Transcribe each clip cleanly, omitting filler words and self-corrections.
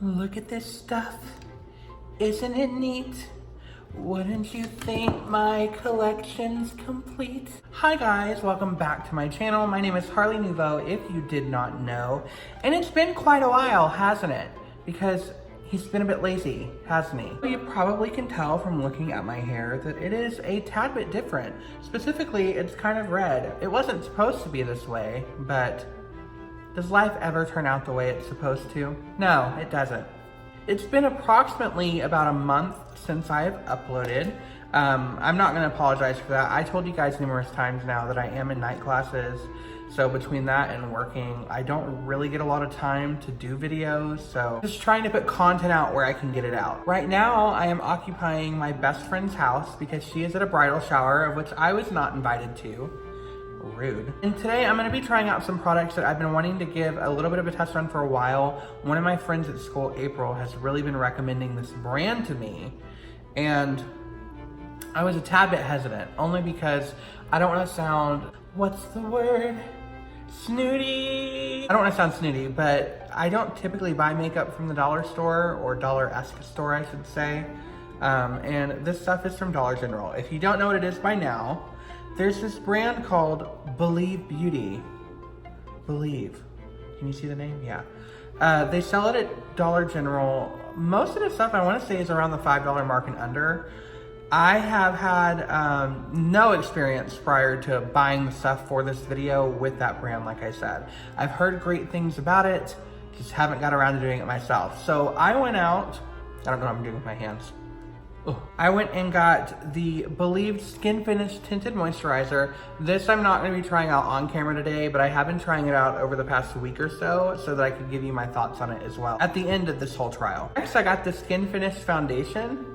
Look at this stuff. Isn't it neat? Wouldn't you think my collection's complete? Hi guys, welcome back to my channel. My name is Harley Nouveau, if you did not know. And it's been quite a while, hasn't it? Because he's been a bit lazy, hasn't he? You probably can tell from looking at my hair that it is a tad bit different. Specifically, it's kind of red. It wasn't supposed to be this way, but does life ever turn out the way it's supposed to? No, it doesn't. It's been approximately about a month since I've uploaded. I'm not gonna apologize for that. I told you guys numerous times now that I am in night classes. So between that and working, I don't really get a lot of time to do videos. So just trying to put content out where I can get it out. Right now, I am occupying my best friend's house because she is at a bridal shower of which I was not invited to. Rude. And today I'm going to be trying out some products that I've been wanting to give a little bit of a test run for a while. One of my friends at school, April, has really been recommending this brand to me. And I was a tad bit hesitant, only because I don't want to sound, what's the word? Snooty. I don't want to sound snooty, but I don't typically buy makeup from the dollar store, or dollar-esque store, I should say. And this stuff is from Dollar General. If you don't know what it is by now, there's this brand called Believe Beauty. Believe. Can you see the name? Yeah. They sell it at Dollar General. Most of the stuff I want to say is around the $5 mark and under. I have had no experience prior to buying the stuff for this video with that brand, like I said. I've heard great things about it, just haven't got around to doing it myself. So I went out, I don't know what I'm doing with my hands. I went and got the Believed Skin Finish Tinted Moisturizer. This I'm not going to be trying out on camera today, but I have been trying it out over the past week or so that I could give you my thoughts on it as well at the end of this whole trial. Next, I got the Skin Finish Foundation.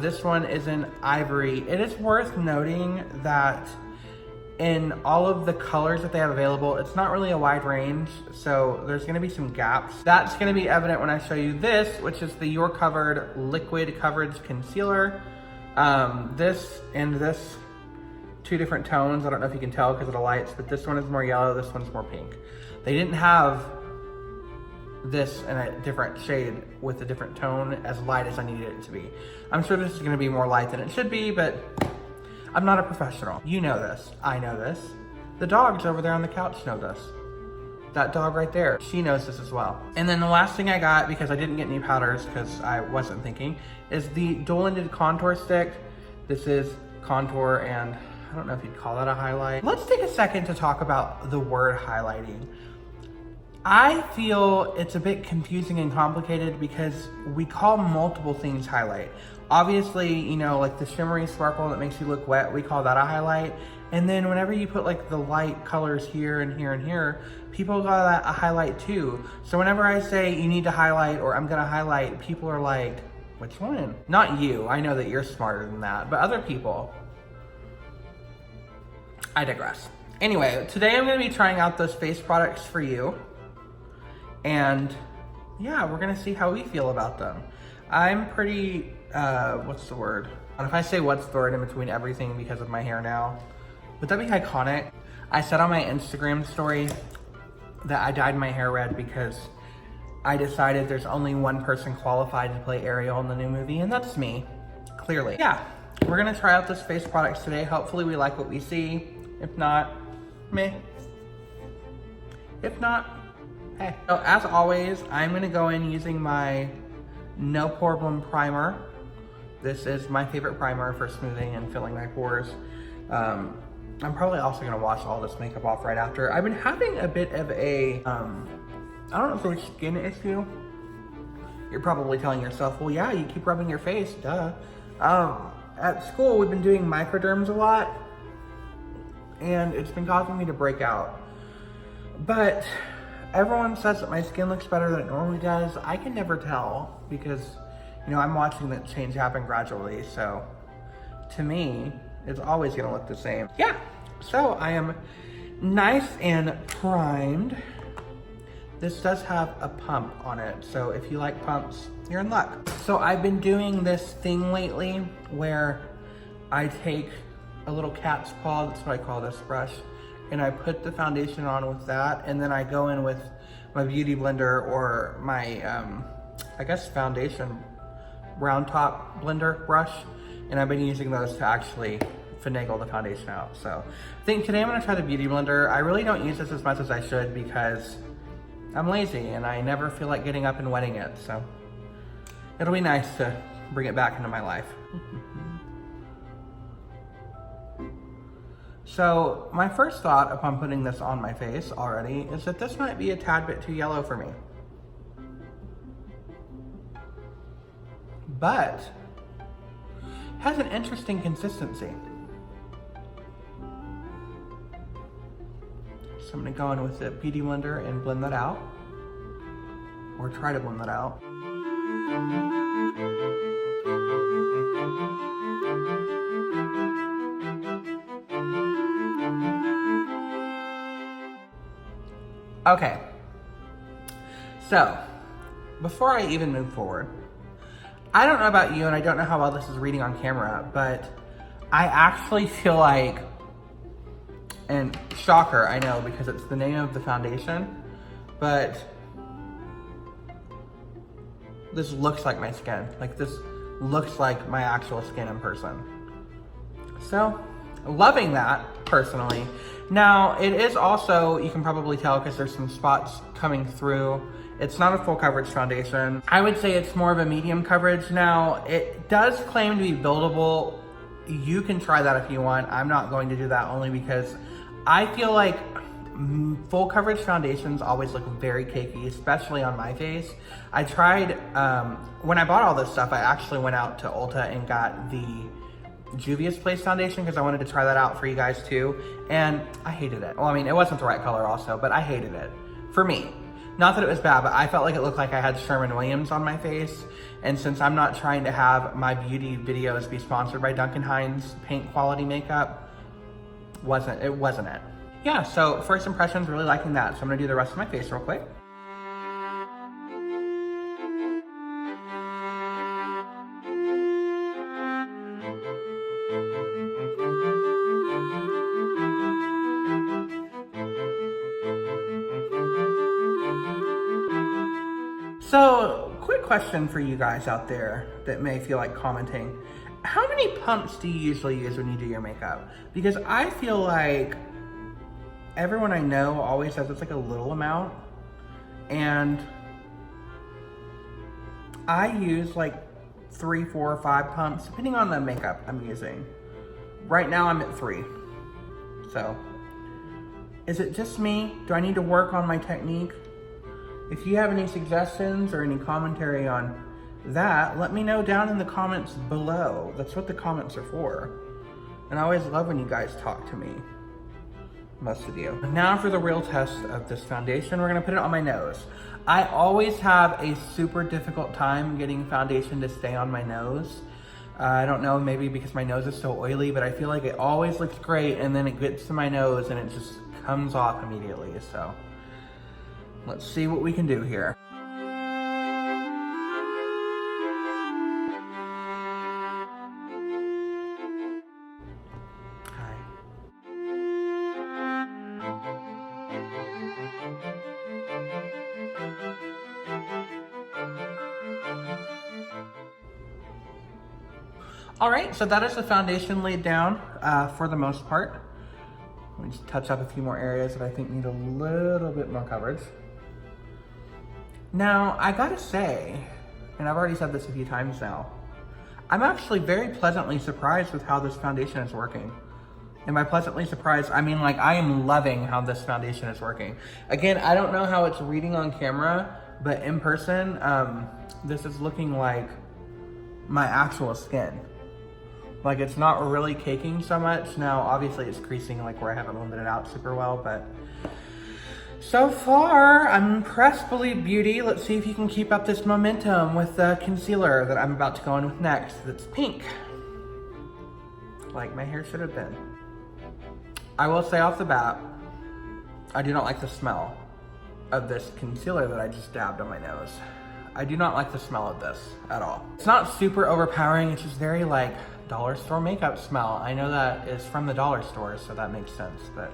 This one is in Ivory. It is worth noting that in all of the colors that they have available, it's not really a wide range, so there's gonna be some gaps. That's gonna be evident when I show you this, which is the You're Covered Liquid Coverage Concealer. This and this, two different tones. I don't know if you can tell because of the lights, but this one is more yellow, this one's more pink. They didn't have this in a different shade with a different tone as light as I needed it to be. I'm sure this is gonna be more light than it should be, but I'm not a professional. You know this, I know this. The dogs over there on the couch know this. That dog right there, she knows this as well. And then the last thing I got, because I didn't get any powders because I wasn't thinking, is the dual-ended contour stick. This is contour and I don't know if you'd call that a highlight. Let's take a second to talk about the word highlighting. I feel it's a bit confusing and complicated because we call multiple things highlight. Obviously, you know, like the shimmery sparkle that makes you look wet, we call that a highlight. And then whenever you put like the light colors here and here and here, people call that a highlight too. So whenever I say you need to highlight or I'm gonna highlight, people are like, which one? Not you, I know that you're smarter than that, but other people. I digress. Anyway, today I'm gonna be trying out those face products for you. And yeah, we're gonna see how we feel about them. I'm pretty, what's the word? And if I say what's the word in between everything because of my hair now, would that be iconic? I said on my Instagram story that I dyed my hair red because I decided there's only one person qualified to play Ariel in the new movie, and that's me, clearly. Yeah, we're gonna try out those face products today. Hopefully we like what we see. If not, meh. If not, hey. So as always, I'm gonna go in using my No Problem Primer. This is my favorite primer for smoothing and filling my pores. I'm probably also gonna wash all this makeup off right after. I've been having a bit of a, I don't know if it's a skin issue. You're probably telling yourself, well, yeah, you keep rubbing your face, duh. At school, we've been doing microderms a lot, and it's been causing me to break out. But everyone says that my skin looks better than it normally does. I can never tell because, you know, I'm watching that change happen gradually. So to me, it's always gonna look the same. Yeah, so I am nice and primed. This does have a pump on it. So if you like pumps, you're in luck. So I've been doing this thing lately where I take a little cat's paw, that's what I call this brush, and I put the foundation on with that, and then I go in with my beauty blender or my I guess, foundation round top blender brush, and I've been using those to actually finagle the foundation out. So I think today I'm gonna try the Beauty Blender. I really don't use this as much as I should because I'm lazy and I never feel like getting up and wetting it. So it'll be nice to bring it back into my life. So my first thought upon putting this on my face already is that this might be a tad bit too yellow for me. But it has an interesting consistency. So I'm gonna go in with the Beauty Blender and blend that out, or try to blend that out. Okay, so before I even move forward, I don't know about you and I don't know how well this is reading on camera, but I actually feel like, and shocker, I know because it's the name of the foundation, but this looks like my skin. Like this looks like my actual skin in person. So, loving that personally. Now, it is also, you can probably tell because there's some spots coming through. It's not a full coverage foundation. I would say it's more of a medium coverage. Now, it does claim to be buildable. You can try that if you want. I'm not going to do that only because I feel like full coverage foundations always look very cakey, especially on my face. I tried, when I bought all this stuff, I actually went out to Ulta and got the Juvia's Place foundation because I wanted to try that out for you guys too, and I hated it. Well, I mean, it wasn't the right color also, but I hated it. For me. Not that it was bad, but I felt like it looked like I had Sherwin-Williams on my face, and since I'm not trying to have my beauty videos be sponsored by Duncan Hines paint quality makeup, it wasn't it. Yeah, so first impressions, really liking that. So I'm gonna do the rest of my face real quick. So, quick question for you guys out there that may feel like commenting. How many pumps do you usually use when you do your makeup? Because I feel like everyone I know always says it's like a little amount. And I use like 3, 4, or 5 pumps, depending on the makeup I'm using. Right now I'm at 3. So, is it just me? Do I need to work on my technique? If you have any suggestions or any commentary on that, let me know down in the comments below. That's what the comments are for. And I always love when you guys talk to me. Most of you. Now for the real test of this foundation, we're gonna put it on my nose. I always have a super difficult time getting foundation to stay on my nose. I don't know, maybe because my nose is so oily, but I feel like it always looks great and then it gets to my nose and it just comes off immediately, so. Let's see what we can do here. Hi. All right, so that is the foundation laid down for the most part. Let me just touch up a few more areas that I think need a little bit more coverage. Now, I gotta say, and I've already said this a few times now, I'm actually very pleasantly surprised with how this foundation is working. And by pleasantly surprised, I mean like I am loving how this foundation is working. Again, I don't know how it's reading on camera, but in person, this is looking like my actual skin. Like it's not really caking so much. Now, obviously it's creasing like where I haven't blended it out super well, but so far, I'm impressed, Believe Beauty. Let's see if you can keep up this momentum with the concealer that I'm about to go in with next. That's pink. Like my hair should have been. I will say off the bat, I do not like the smell of this concealer that I just dabbed on my nose. I do not like the smell of this at all. It's not super overpowering, it's just very like dollar store makeup smell. I know that is from the dollar store, so that makes sense, but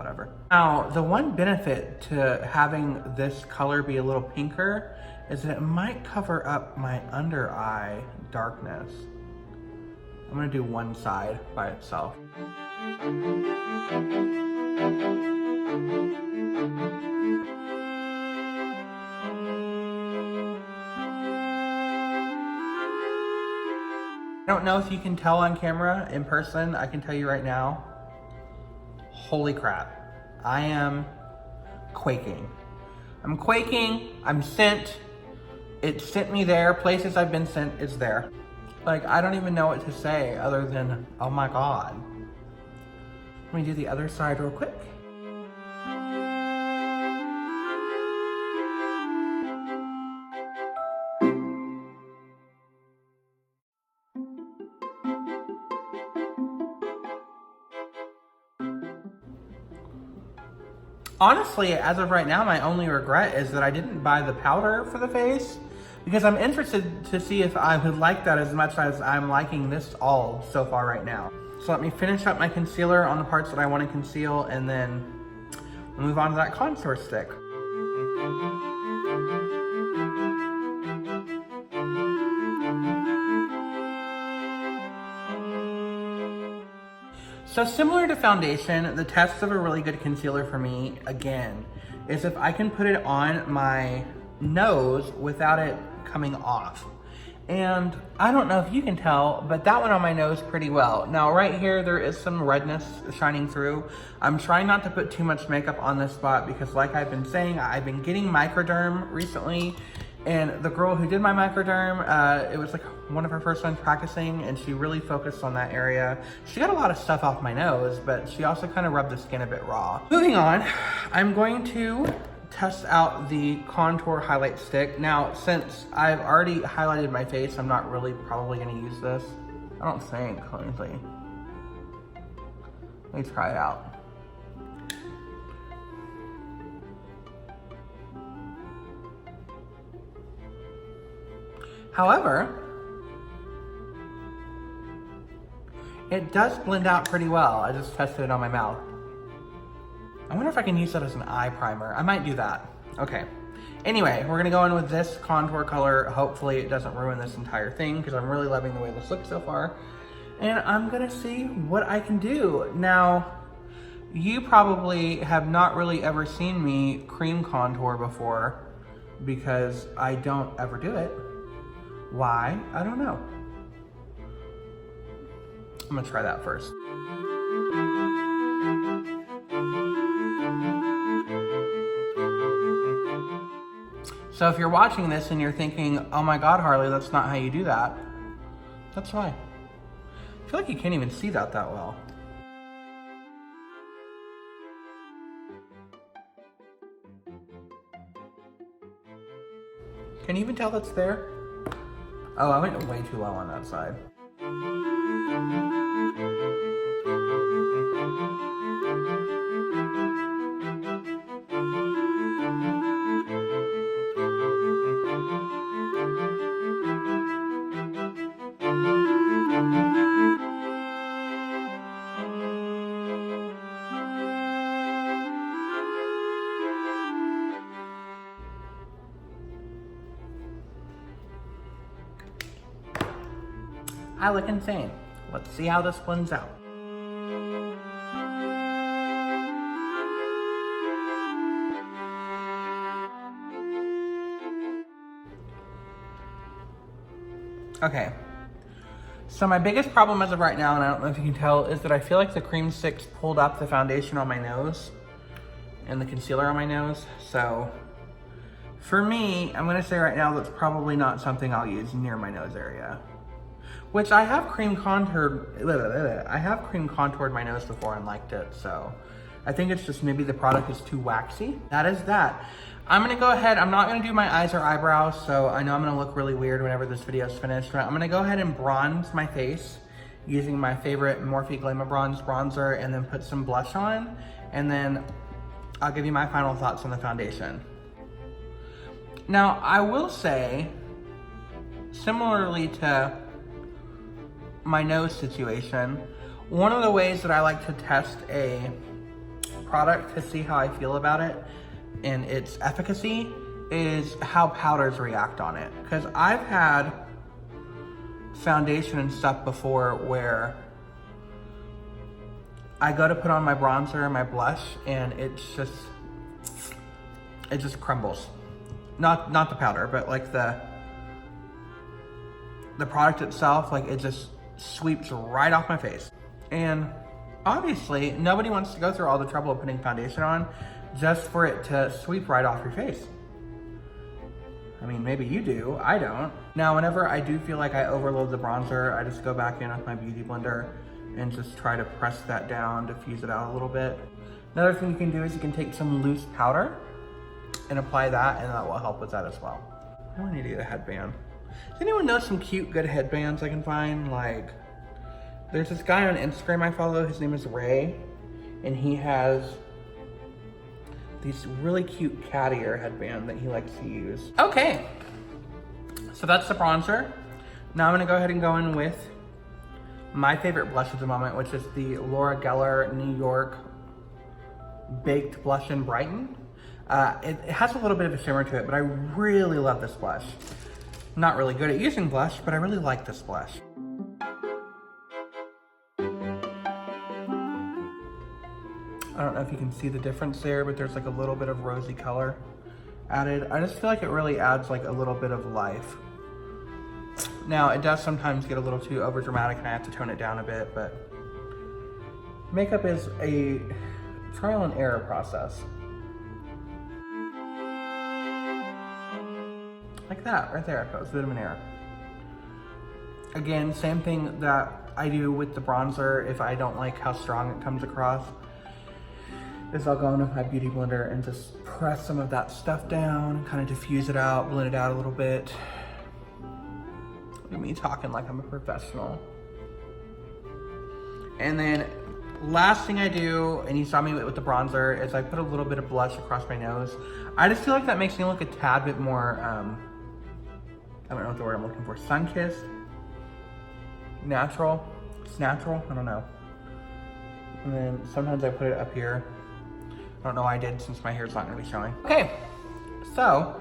whatever. Now, the one benefit to having this color be a little pinker is that it might cover up my under eye darkness. I'm gonna do one side by itself. I don't know if you can tell on camera. In person, I can tell you right now, holy crap, I am quaking. I'm quaking, I'm sent. It sent me there, places I've been sent, it's there. Like, I don't even know what to say other than, oh my God. Let me do the other side real quick. Honestly, as of right now, my only regret is that I didn't buy the powder for the face, because I'm interested to see if I would like that as much as I'm liking this all so far right now. So let me finish up my concealer on the parts that I want to conceal, and then move on to that contour stick. So similar to foundation, the test of a really good concealer for me, again, is if I can put it on my nose without it coming off. And I don't know if you can tell, but that went on my nose pretty well. Now right here, there is some redness shining through. I'm trying not to put too much makeup on this spot because like I've been saying, I've been getting microderm recently. And the girl who did my microderm, it was like one of her first times practicing, and she really focused on that area. She got a lot of stuff off my nose, but she also kind of rubbed the skin a bit raw. Moving on, I'm going to test out the contour highlight stick. Now, since I've already highlighted my face, I'm not really probably gonna use this. I don't think, let me try it out. However, it does blend out pretty well. I just tested it on my mouth. I wonder if I can use that as an eye primer. I might do that. Okay. Anyway, we're gonna go in with this contour color. Hopefully it doesn't ruin this entire thing because I'm really loving the way this looks so far. And I'm gonna see what I can do. Now, you probably have not really ever seen me cream contour before because I don't ever do it. Why? I don't know. I'm gonna try that first. So if you're watching this and you're thinking, oh my God, Harley, that's not how you do that, that's fine. I feel like you can't even see that well. Can you even tell that's there? Oh, I went way too low on that side. I look insane. Let's see how this blends out. Okay. So my biggest problem as of right now, and I don't know if you can tell, is that I feel like the cream sticks pulled up the foundation on my nose and the concealer on my nose. So for me, I'm gonna say right now that's probably not something I'll use near my nose area. Which I have cream contoured my nose before and liked it, so I think it's just maybe the product is too waxy. That is that. I'm gonna go ahead, I'm not gonna do my eyes or eyebrows, so I know I'm gonna look really weird whenever this video is finished, but I'm gonna go ahead and bronze my face using my favorite Morphe Glamour Bronze bronzer and then put some blush on, and then I'll give you my final thoughts on the foundation. Now, I will say, similarly to my nose situation, one of the ways that I like to test a product to see how I feel about it and its efficacy is how powders react on it. Because I've had foundation and stuff before where I go to put on my bronzer and my blush and it just crumbles. Not the powder, but like the product itself, like it just sweeps right off my face. And obviously nobody wants to go through all the trouble of putting foundation on just for it to sweep right off your face. I mean, maybe you do, I don't. Now, whenever I do feel like I overload the bronzer, I just go back in with my beauty blender and just try to press that down, diffuse it out a little bit. Another thing you can do is you can take some loose powder and apply that, and that will help with that as well. I really need to get a headband. Does anyone know some cute, good headbands I can find? Like, there's this guy on Instagram I follow, his name is Ray, and he has these really cute cat ear headband that he likes to use. Okay, so that's the bronzer. Now I'm gonna go ahead and go in with my favorite blush at the moment, which is the Laura Geller New York Baked Blush and Brighten. It has a little bit of a shimmer to it, but I really love this blush. I'm not really good at using blush, but I really like this blush. I don't know if you can see the difference there, but there's like a little bit of rosy color added. I just feel like it really adds like a little bit of life. Now, it does sometimes get a little too over dramatic and I have to tone it down a bit, but makeup is a trial and error process. Like that, right there, that was a bit of an error. Again, same thing that I do with the bronzer if I don't like how strong it comes across, is I'll go in with my beauty blender and just press some of that stuff down, kind of diffuse it out, blend it out a little bit. Look at me talking like I'm a professional. And then last thing I do, and you saw me with the bronzer, is I put a little bit of blush across my nose. I just feel like that makes me look a tad bit more, I don't know what the word I'm looking for, sun-kissed, natural, it's natural, I don't know. And then sometimes I put it up here. I don't know why I did since my hair's not gonna be showing. Okay, so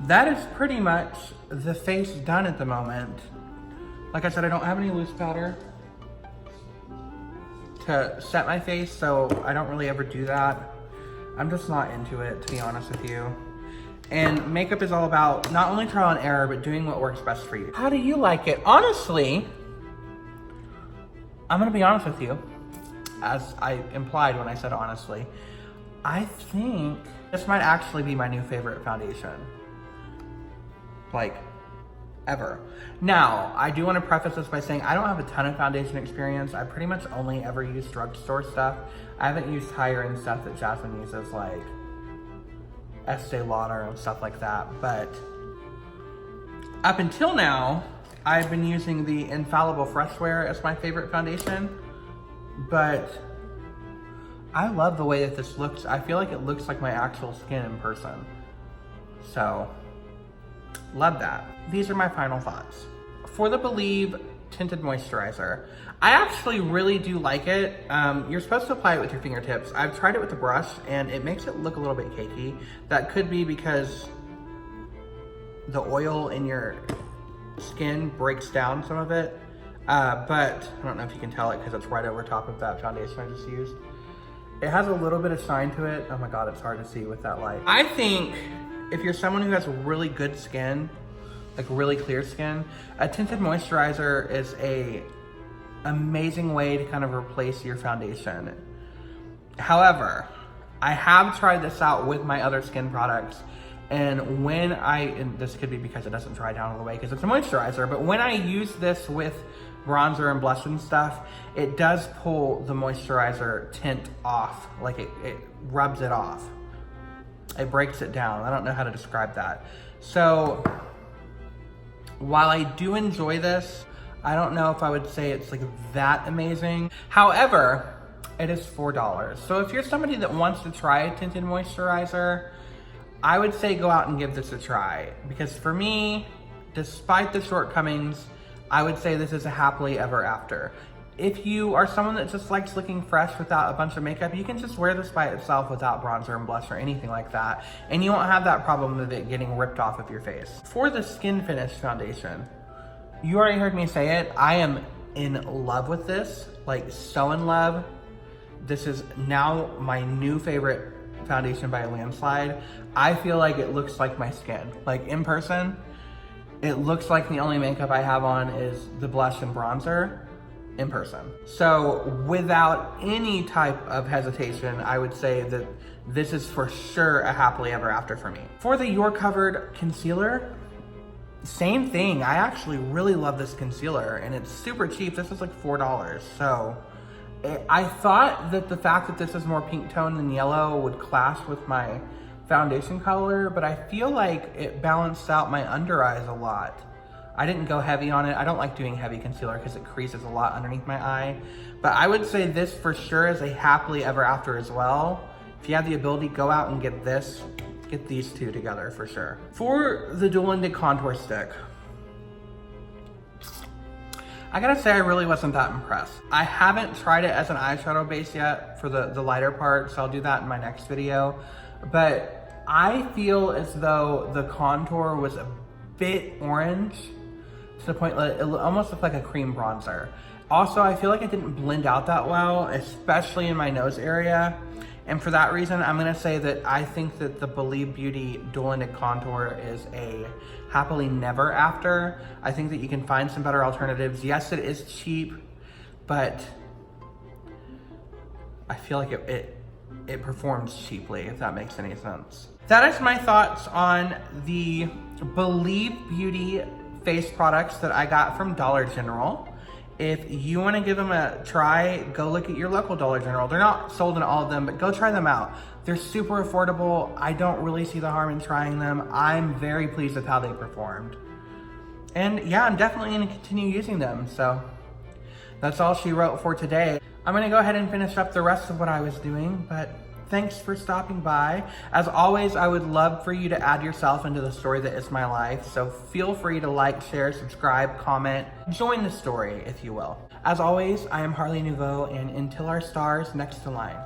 that is pretty much the face done at the moment. Like I said, I don't have any loose powder to set my face, so I don't really ever do that. I'm just not into it, to be honest with you. And makeup is all about not only trial and error, but doing what works best for you. How do you like it? Honestly, I'm gonna be honest with you, as I implied when I said honestly, I think this might actually be my new favorite foundation. Like, ever. Now, I do want to preface this by saying I don't have a ton of foundation experience. I pretty much only ever use drugstore stuff. I haven't used higher end stuff that Jasmine uses, like Estee Lauder and stuff like that. But up until now, I've been using the Infallible Fresh Wear as my favorite foundation. But I love the way that this looks. I feel like it looks like my actual skin in person. So, love that. These are my final thoughts. For the Believe Tinted Moisturizer, I actually really do like it. You're supposed to apply it with your fingertips. I've tried it with the brush and it makes it look a little bit cakey. That could be because the oil in your skin breaks down some of it. But I don't know if you can tell it because it's right over top of that foundation I just used. It has a little bit of shine to it. Oh my God, it's hard to see with that light. I think if you're someone who has really good skin, like really clear skin, a tinted moisturizer is a amazing way to kind of replace your foundation. However, I have tried this out with my other skin products, and and this could be because it doesn't dry down all the way because it's a moisturizer, but when I use this with bronzer and blush and stuff, it does pull the moisturizer tint off. Like it rubs it off. It breaks it down. I don't know how to describe that. So while I do enjoy this, I don't know if I would say it's like that amazing. However, it is $4. So if you're somebody that wants to try a tinted moisturizer, I would say go out and give this a try. Because for me, despite the shortcomings, I would say this is a happily ever after. if you are someone that just likes looking fresh without a bunch of makeup, you can just wear this by itself without bronzer and blush or anything like that. And you won't have that problem with it getting ripped off of your face. For the Skin Finish foundation, you already heard me say it. I am in love with this, like so in love. This is now my new favorite foundation by a landslide. I feel like it looks like my skin. Like in person, it looks like the only makeup I have on is the blush and bronzer in person. So without any type of hesitation, I would say that this is for sure a happily ever after for me. For the You're Covered concealer, same thing. I actually really love this concealer and it's super cheap. This is like $4. So I thought that the fact that this is more pink tone than yellow would clash with my foundation color, but I feel like it balanced out my under eyes a lot. I didn't go heavy on it. I don't like doing heavy concealer because it creases a lot underneath my eye. But I would say this for sure is a happily ever after as well. If you have the ability, go out and get this. Get these two together for sure. For the Dual Ended Contour Stick, I gotta say I really wasn't that impressed. I haven't tried it as an eyeshadow base yet for the lighter part, so I'll do that in my next video. But I feel as though the contour was a bit orange, to the point that it almost looked like a cream bronzer. Also, I feel like it didn't blend out that well, especially in my nose area. And for that reason, I'm gonna say that I think that the Believe Beauty Dual Ended Contour is a happily never after. I think that you can find some better alternatives. Yes, it is cheap, but I feel like it performs cheaply, if that makes any sense. That is my thoughts on the Believe Beauty face products that I got from Dollar General. If you want to give them a try, go look at your local Dollar General. They're not sold in all of them, but go try them out. They're super affordable. I don't really see the harm in trying them. I'm very pleased with how they performed. And yeah, I'm definitely going to continue using them. So that's all she wrote for today. I'm going to go ahead and finish up the rest of what I was doing, but thanks for stopping by. As always, I would love for you to add yourself into the story that is my life. So feel free to like, share, subscribe, comment, join the story, if you will. As always, I am Harley Nouveau, and until our stars next to line.